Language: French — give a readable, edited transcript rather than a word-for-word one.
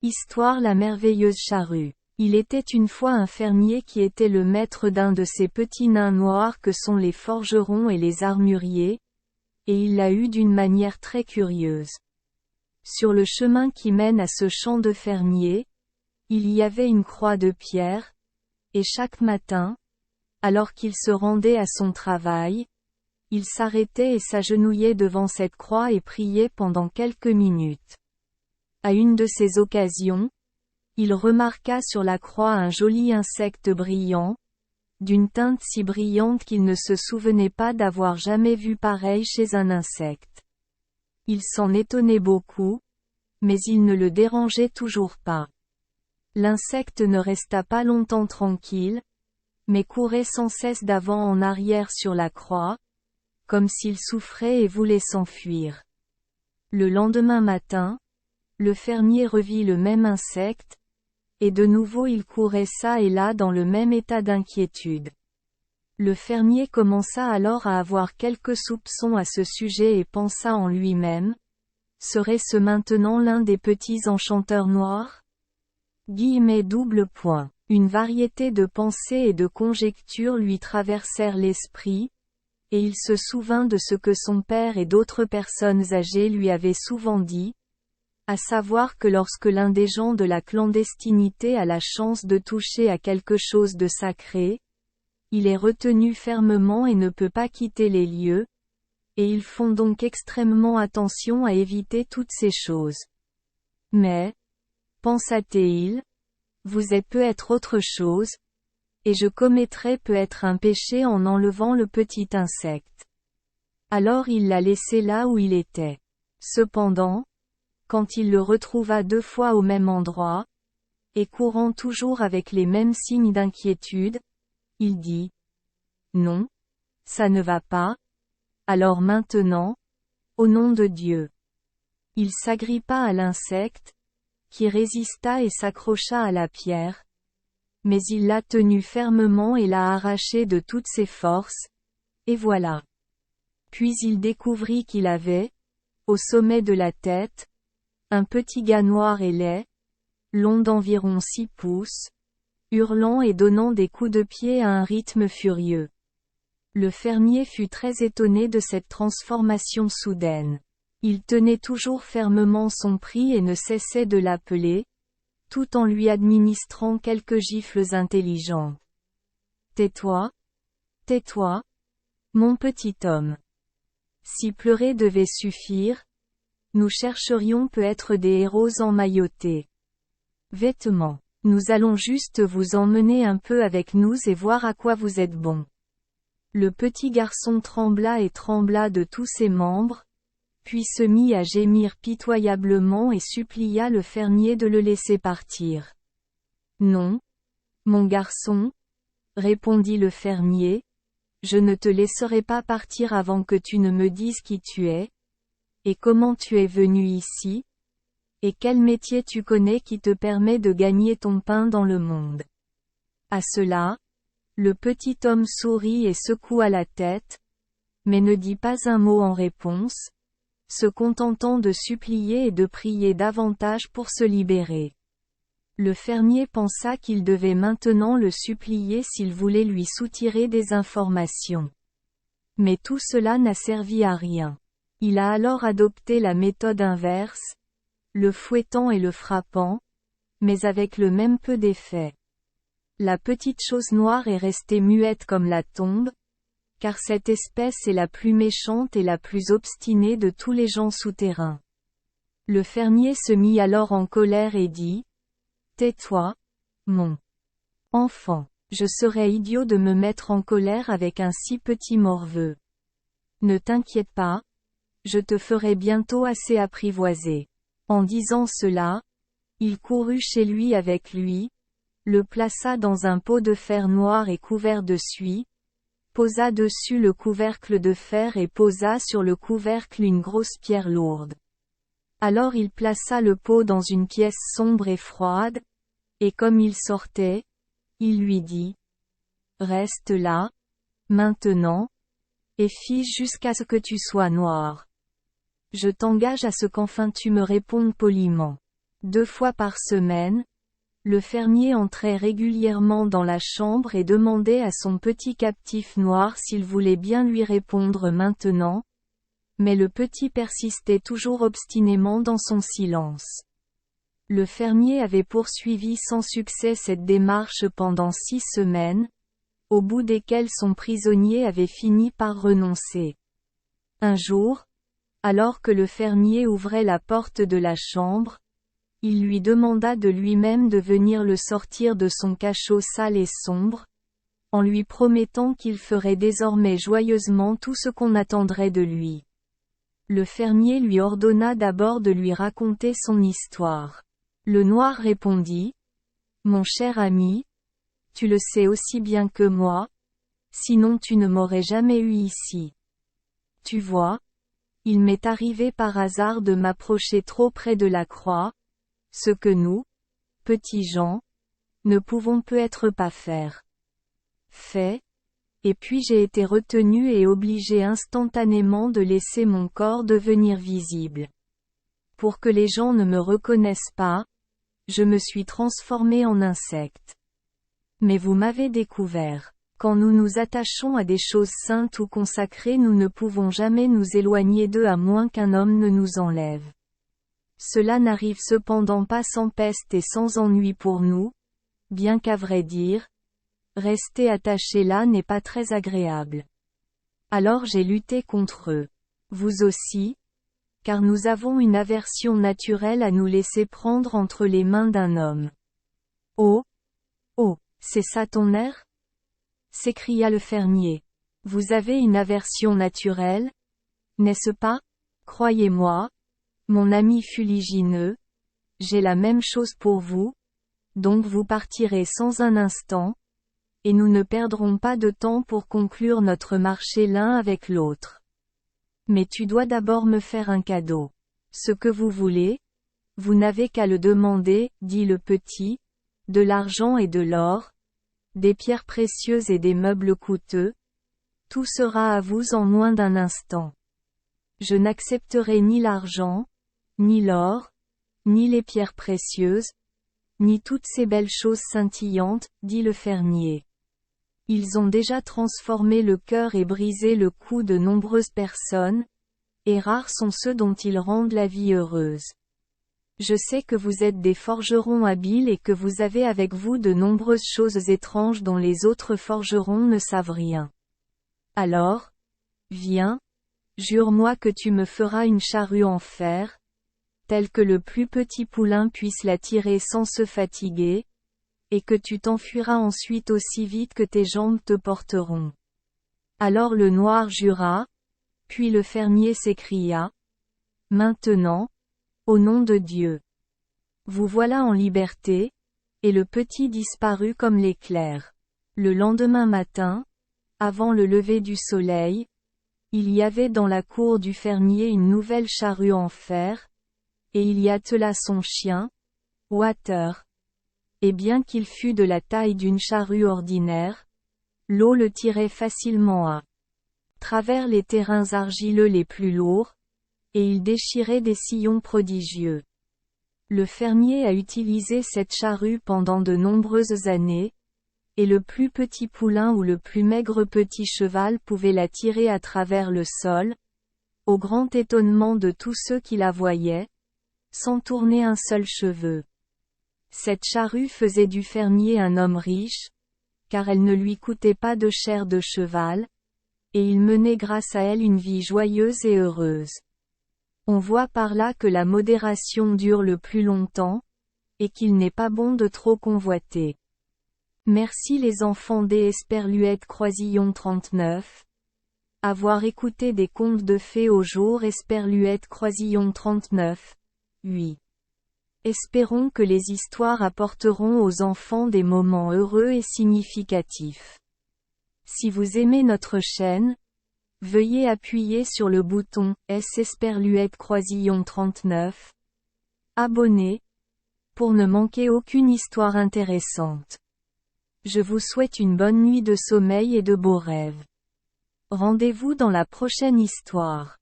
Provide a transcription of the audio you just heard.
Histoire La merveilleuse charrue. Il était une fois un fermier qui était le maître d'un de ces petits nains noirs que sont les forgerons et les armuriers, et il l'a eu d'une manière très curieuse. Sur le chemin qui mène à ce champ de fermier, il y avait une croix de pierre, et chaque matin, alors qu'il se rendait à son travail, il s'arrêtait et s'agenouillait devant cette croix et priait pendant quelques minutes. À une de ces occasions, il remarqua sur la croix un joli insecte brillant, d'une teinte si brillante qu'il ne se souvenait pas d'avoir jamais vu pareil chez un insecte. Il s'en étonnait beaucoup, mais il ne le dérangeait toujours pas. L'insecte ne resta pas longtemps tranquille, mais courait sans cesse d'avant en arrière sur la croix, comme s'il souffrait et voulait s'enfuir. Le lendemain matin, le fermier revit le même insecte, et de nouveau il courait çà et là dans le même état d'inquiétude. Le fermier commença alors à avoir quelques soupçons à ce sujet et pensa en lui-même, serait-ce maintenant l'un des petits enchanteurs noirs ? Une variété de pensées et de conjectures lui traversèrent l'esprit, et il se souvint de ce que son père et d'autres personnes âgées lui avaient souvent dit, à savoir que lorsque l'un des gens de la clandestinité a la chance de toucher à quelque chose de sacré, il est retenu fermement et ne peut pas quitter les lieux, et ils font donc extrêmement attention à éviter toutes ces choses. Mais, pensa-t-il, vous êtes peut-être autre chose, et je commettrai peut-être un péché en enlevant le petit insecte. Alors il l'a laissé là où il était. Cependant, quand il le retrouva 2 fois au même endroit, et courant toujours avec les mêmes signes d'inquiétude, il dit « Non, ça ne va pas, alors maintenant, au nom de Dieu. » Il s'agrippa à l'insecte, qui résista et s'accrocha à la pierre, mais il l'a tenu fermement et l'a arraché de toutes ses forces, et voilà. Puis il découvrit qu'il avait, au sommet de la tête, un petit gars noir et laid, long d'environ 6 pouces, hurlant et donnant des coups de pied à un rythme furieux. Le fermier fut très étonné de cette transformation soudaine. Il tenait toujours fermement son prix et ne cessait de l'appeler, tout en lui administrant quelques gifles intelligentes. « Tais-toi, tais-toi, mon petit homme. Si pleurer devait suffire, nous chercherions peut-être des héros emmaillotés. Vêtements. Nous allons juste vous emmener un peu avec nous et voir à quoi vous êtes bon. » Le petit garçon trembla et trembla de tous ses membres, puis se mit à gémir pitoyablement et supplia le fermier de le laisser partir. « Non, mon garçon, » répondit le fermier, « je ne te laisserai pas partir avant que tu ne me dises qui tu es, et comment tu es venu ici, et quel métier tu connais qui te permet de gagner ton pain dans le monde. » À cela, le petit homme sourit et secoua la tête, mais ne dit pas un mot en réponse, se contentant de supplier et de prier davantage pour se libérer. Le fermier pensa qu'il devait maintenant le supplier s'il voulait lui soutirer des informations. Mais tout cela n'a servi à rien. Il a alors adopté la méthode inverse, le fouettant et le frappant, mais avec le même peu d'effet. La petite chose noire est restée muette comme la tombe, car cette espèce est la plus méchante et la plus obstinée de tous les gens souterrains. Le fermier se mit alors en colère et dit « Tais-toi, mon enfant, je serais idiot de me mettre en colère avec un si petit morveux. Ne t'inquiète pas, je te ferai bientôt assez apprivoiser. » En disant cela, il courut chez lui avec lui, le plaça dans un pot de fer noir et couvert de suie, posa dessus le couvercle de fer et posa sur le couvercle une grosse pierre lourde. Alors il plaça le pot dans une pièce sombre et froide, et comme il sortait, il lui dit « Reste là, maintenant, et fige jusqu'à ce que tu sois noir. Je t'engage à ce qu'enfin tu me répondes poliment. » 2 fois par semaine, le fermier entrait régulièrement dans la chambre et demandait à son petit captif noir s'il voulait bien lui répondre maintenant, mais le petit persistait toujours obstinément dans son silence. Le fermier avait poursuivi sans succès cette démarche pendant 6 semaines, au bout desquelles son prisonnier avait fini par renoncer. Un jour, alors que le fermier ouvrait la porte de la chambre, il lui demanda de lui-même de venir le sortir de son cachot sale et sombre, en lui promettant qu'il ferait désormais joyeusement tout ce qu'on attendrait de lui. Le fermier lui ordonna d'abord de lui raconter son histoire. Le noir répondit: « Mon cher ami, tu le sais aussi bien que moi, sinon tu ne m'aurais jamais eu ici. Tu vois, il m'est arrivé par hasard de m'approcher trop près de la croix, ce que nous, petits gens, ne pouvons peut-être pas faire. Fait, et puis j'ai été retenu et obligé instantanément de laisser mon corps devenir visible. Pour que les gens ne me reconnaissent pas, je me suis transformé en insecte. Mais vous m'avez découvert. Quand nous nous attachons à des choses saintes ou consacrées, nous ne pouvons jamais nous éloigner d'eux à moins qu'un homme ne nous enlève. Cela n'arrive cependant pas sans peste et sans ennui pour nous, bien qu'à vrai dire, rester attaché là n'est pas très agréable. Alors j'ai lutté contre eux. Vous aussi, car nous avons une aversion naturelle à nous laisser prendre entre les mains d'un homme. Oh! Oh! C'est ça ton air? S'écria le fermier. Vous avez une aversion naturelle? N'est-ce pas? Croyez-moi, mon ami fuligineux, j'ai la même chose pour vous, donc vous partirez sans un instant, et nous ne perdrons pas de temps pour conclure notre marché l'un avec l'autre. Mais tu dois d'abord me faire un cadeau. Ce que vous voulez, vous n'avez qu'à le demander, dit le petit, de l'argent et de l'or, des pierres précieuses et des meubles coûteux, tout sera à vous en moins d'un instant. Je n'accepterai ni l'argent, ni l'or, ni les pierres précieuses, ni toutes ces belles choses scintillantes, dit le fermier. Ils ont déjà transformé le cœur et brisé le cou de nombreuses personnes, et rares sont ceux dont ils rendent la vie heureuse. Je sais que vous êtes des forgerons habiles et que vous avez avec vous de nombreuses choses étranges dont les autres forgerons ne savent rien. Alors, viens, jure-moi que tu me feras une charrue en fer, telle que le plus petit poulain puisse la tirer sans se fatiguer, et que tu t'enfuiras ensuite aussi vite que tes jambes te porteront. Alors le noir jura, puis le fermier s'écria: « Maintenant, au nom de Dieu, vous voilà en liberté, et le petit disparut comme l'éclair. Le lendemain matin, avant le lever du soleil, il y avait dans la cour du fermier une nouvelle charrue en fer, et il y attela son chien, Water. Et bien qu'il fût de la taille d'une charrue ordinaire, l'eau le tirait facilement à travers les terrains argileux les plus lourds, et il déchirait des sillons prodigieux. Le fermier a utilisé cette charrue pendant de nombreuses années, et le plus petit poulain ou le plus maigre petit cheval pouvait la tirer à travers le sol, au grand étonnement de tous ceux qui la voyaient, sans tourner un seul cheveu. Cette charrue faisait du fermier un homme riche, car elle ne lui coûtait pas de chair de cheval, et il menait grâce à elle une vie joyeuse et heureuse. On voit par là que la modération dure le plus longtemps, et qu'il n'est pas bon de trop convoiter. Merci les enfants des Esperluette Croisillon 39. Avoir écouté des contes de fées au jour Esperluette Croisillon 39. 8. Espérons que les histoires apporteront aux enfants des moments heureux et significatifs. Si vous aimez notre chaîne, veuillez appuyer sur le bouton S Esperluette Croisillon 39. Abonner, pour ne manquer aucune histoire intéressante. Je vous souhaite une bonne nuit de sommeil et de beaux rêves. Rendez-vous dans la prochaine histoire.